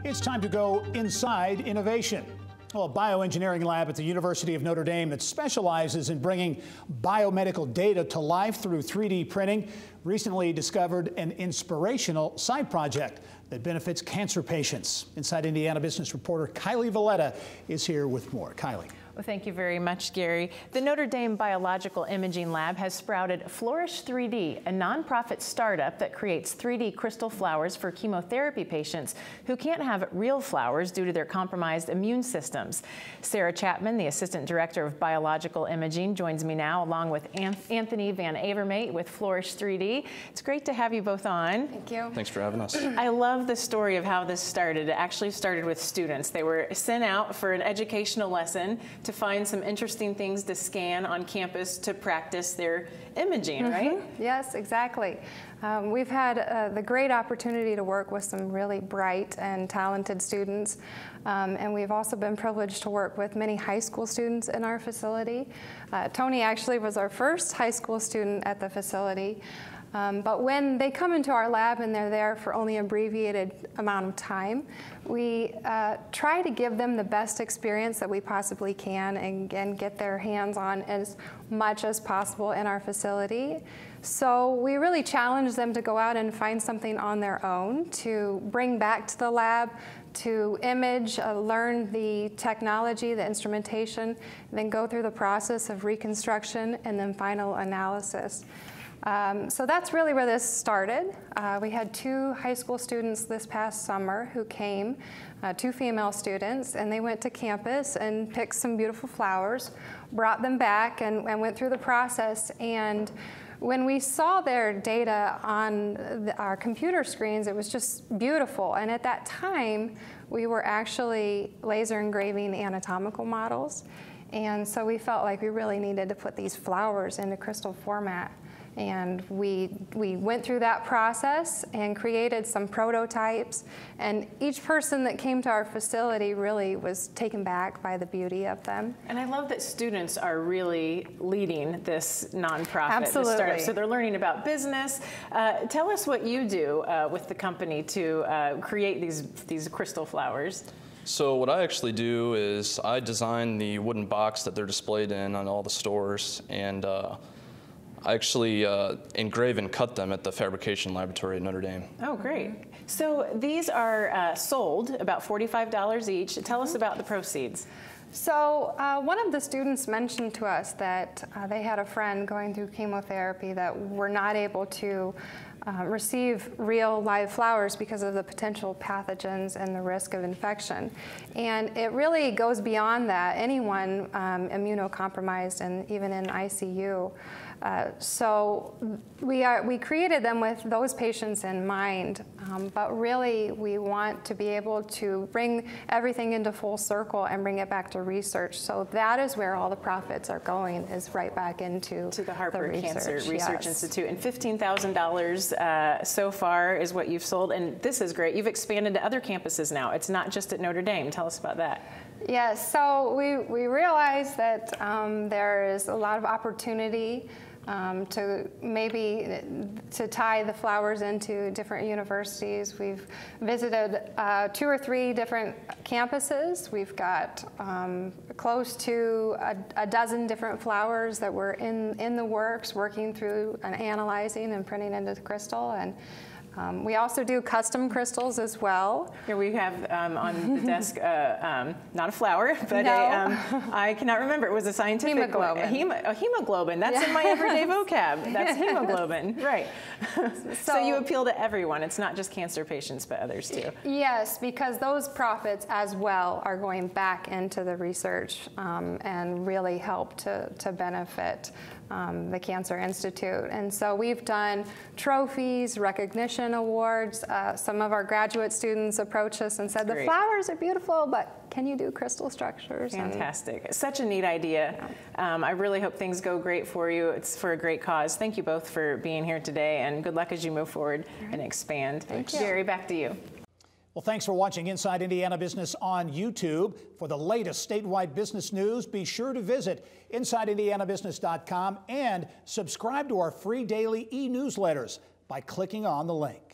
It's time to go inside innovation. Well, a bioengineering lab at the University of Notre Dame that specializes in bringing biomedical data to life through 3D printing recently discovered an inspirational side project that benefits cancer patients. Inside Indiana business reporter Kylie Valletta is here with more. Kylie. Well, thank you very much, Gary. The Notre Dame Biological Imaging Lab has sprouted Flourish 3D, a nonprofit startup that creates 3D crystal flowers for chemotherapy patients who can't have real flowers due to their compromised immune systems. Sarah Chapman, the Assistant Director of Biological Imaging, joins me now along with Anthony Van Avermaet with Flourish 3D. It's great to have you both on. Thank you. Thanks for having us. I love the story of how this started. It actually started with students. They were sent out for an educational lesson to find some interesting things to scan on campus to practice their imaging, right? Yes, exactly. We've had the great opportunity to work with some really bright and talented students, and we've also been privileged to work with many high school students in our facility. Tony actually was our first high school student at the facility. But when they come into our lab and they're there for only an abbreviated amount of time, we try to give them the best experience that we possibly can and get their hands on as much as possible in our facility. So we really challenge them to go out and find something on their own to bring back to the lab, to image, learn the technology, the instrumentation, then go through the process of reconstruction and then final analysis. So that's really where this started. We had 2 high school students this past summer who came, 2 female students, and they went to campus and picked some beautiful flowers, brought them back and went through the process. And when we saw their data on our computer screens, it was just beautiful. And at that time, we were actually laser engraving anatomical models. And so we felt like we really needed to put these flowers into crystal format. And we went through that process and created some prototypes. And each person that came to our facility really was taken back by the beauty of them. And I love that students are really leading this nonprofit, Absolutely. This startup. So they're learning about business. Tell us what you do with the company to create these crystal flowers. So what I actually do is I design the wooden box that they're displayed in on all the stores, and I actually engrave and cut them at the fabrication laboratory at Notre Dame. Oh, great. So these are sold about $45 each. Tell us about the proceeds. So one of the students mentioned to us that they had a friend going through chemotherapy that were not able to receive real live flowers because of the potential pathogens and the risk of infection. And it really goes beyond that. Anyone immunocompromised and even in ICU. So we created them with those patients in mind, but really we want to be able to bring everything into full circle and bring it back to research. So that is where all the profits are going, is right back into the Harper Cancer Research yes. Institute. And $15,000 so far is what you've sold. And this is great. You've expanded to other campuses now. It's not just at Notre Dame. Tell us about that. Yes, so we realize that there is a lot of opportunity to tie the flowers into different universities. We've visited 2 or 3 different campuses. We've got close to a dozen different flowers that were in the works, working through and analyzing and printing into the crystal. And we also do custom crystals as well. Here we have on the desk, not a flower, but no. I cannot remember. It was a scientific hemoglobin. Hemoglobin. That's in my everyday vocab. That's hemoglobin, right? So you appeal to everyone. It's not just cancer patients, but others too. Yes, because those profits as well are going back into the research and really help to benefit the Cancer Institute. And so we've done trophies, recognition awards. Some of our graduate students approached us and said, the flowers are beautiful, but can you do crystal structures? Fantastic. Such a neat idea. I really hope things go great for you. It's for a great cause. Thank you both for being here today, and good luck as you move forward and expand. Thank you. Gary, back to you. Well, thanks for watching Inside Indiana Business on YouTube. For the latest statewide business news, be sure to visit InsideIndianaBusiness.com and subscribe to our free daily e-newsletters by clicking on the link.